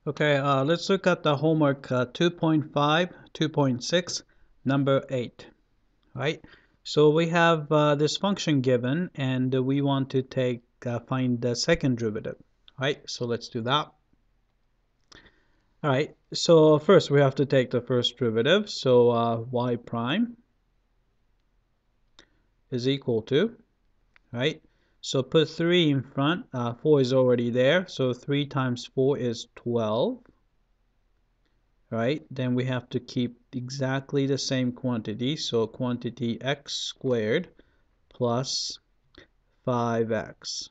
Okay, let's look at the homework 2.5, 2.6, number 8, right? So we have this function given, and we want to find the second derivative, right? So let's do that. All right, so first we have to take the first derivative. So y prime is equal to, right? So put 3 in front. 4 is already there, so 3 times 4 is 12. Right, then we have to keep exactly the same quantity, so quantity x squared plus 5x,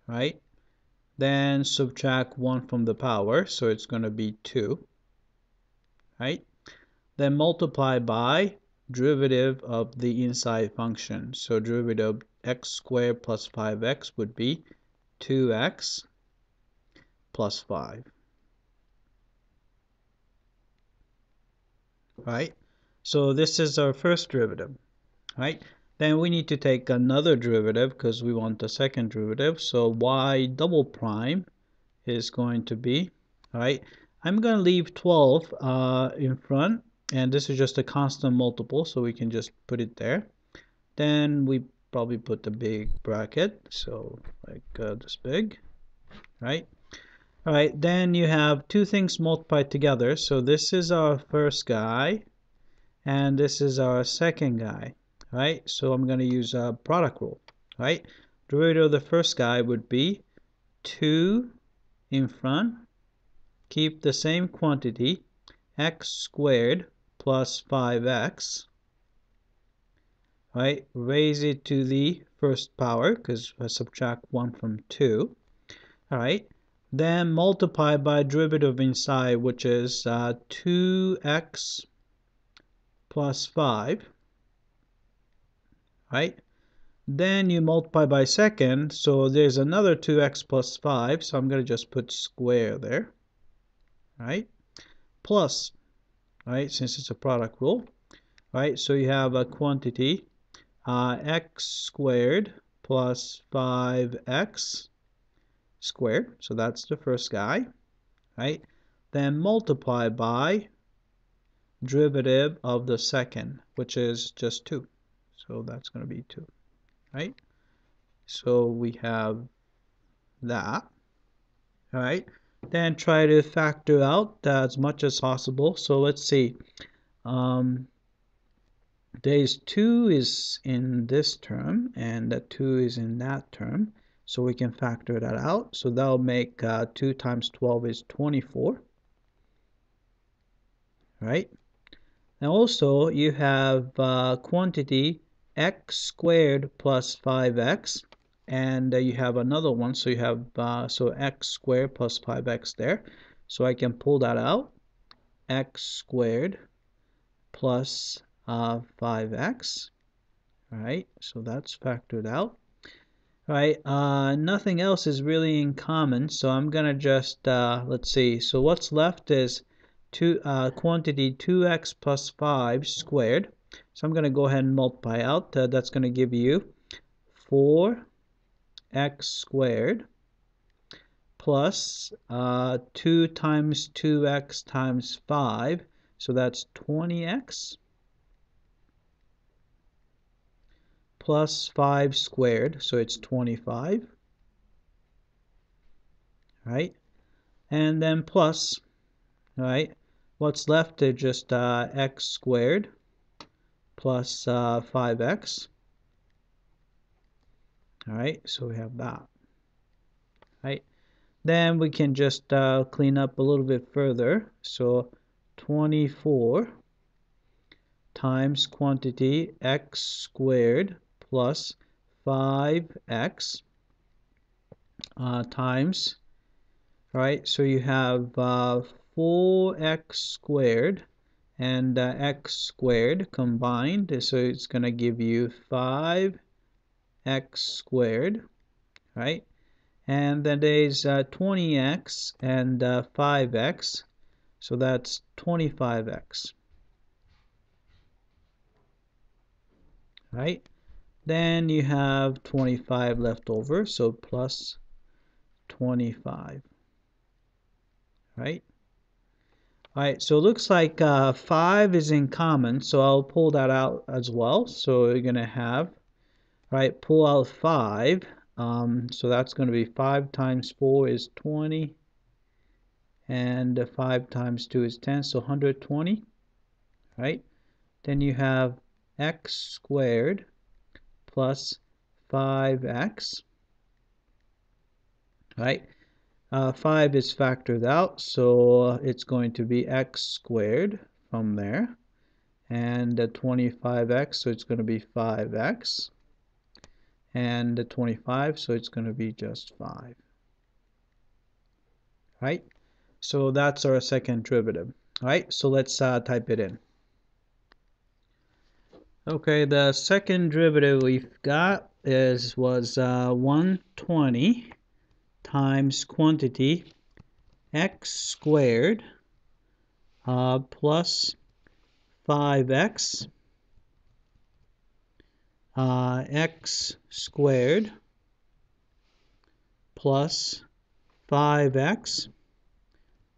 right? Then subtract 1 from the power, so it's going to be 2, right? Then multiply by derivative of the inside function, so derivative of x squared plus 5x would be 2x plus 5. Right? So this is our first derivative, right? Then we need to take another derivative because we want the second derivative. So y double prime is going to be, right? I'm going to leave 12 in front, and this is just a constant multiple, so we can just put it there. Then we probably put the big bracket, so like this big, right? All right, then you have two things multiplied together. So this is our first guy, and this is our second guy, right? So I'm going to use a product rule, right? Derivative of the first guy would be 2 in front, keep the same quantity, x squared plus 5x, right? Raise it to the first power because I subtract 1 from 2, all right? Then multiply by derivative inside, which is 2x plus 5, right? Then you multiply by second, so there's another 2x plus 5, so I'm going to just put square there, right? Plus, right, since it's a product rule, right? So you have a quantity x squared plus 5x squared, so that's the first guy, right? Then multiply by derivative of the second, which is just 2, so that's going to be 2, right? So we have that, all right? Then try to factor out as much as possible. So let's see. Days 2 is in this term, and the 2 is in that term. So we can factor that out. So that'll make 2 times 12 is 24, right? And also you have quantity x squared plus 5x, and you have another one, so you have so x squared plus 5x there, so I can pull that out, x squared plus 5x, right? So that's factored out, right? Nothing else is really in common, so I'm gonna just let's see, so what's left is quantity 2x plus 5 squared. So I'm going to go ahead and multiply out. That's going to give you 4x squared plus 2 times 2x times 5. So that's 20x plus 5 squared. So it's 25. Right? And then plus, right? What's left is just x squared plus 5x. All right, so we have that. Right? Then we can just clean up a little bit further. So 24 times quantity x squared plus 5x times, right? So you have 4x squared and x squared combined. So it's going to give you 5x squared, right? And then there's 20x and 5x, so that's 25x, right? Then you have 25 left over, so plus 25, right? All right, so it looks like 5 is in common, so I'll pull that out as well. So we're going to have, right, pull out 5. So that's going to be 5 times 4 is 20, and 5 times 2 is 10, so 120, right? Then you have x squared plus 5x, right? 5 is factored out, so it's going to be x squared from there, and 25x, so it's going to be 5x, and 25, so it's going to be just 5, right? So that's our second derivative, right? So let's type it in. Okay, the second derivative we've got was 120 times quantity x squared plus 5x x squared plus 5x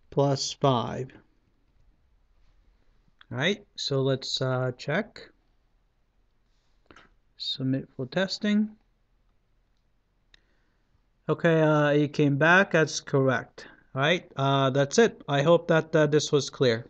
plus 5. All right, so let's check. Submit for testing. Okay, it came back. That's correct. All right, that's it. I hope that this was clear.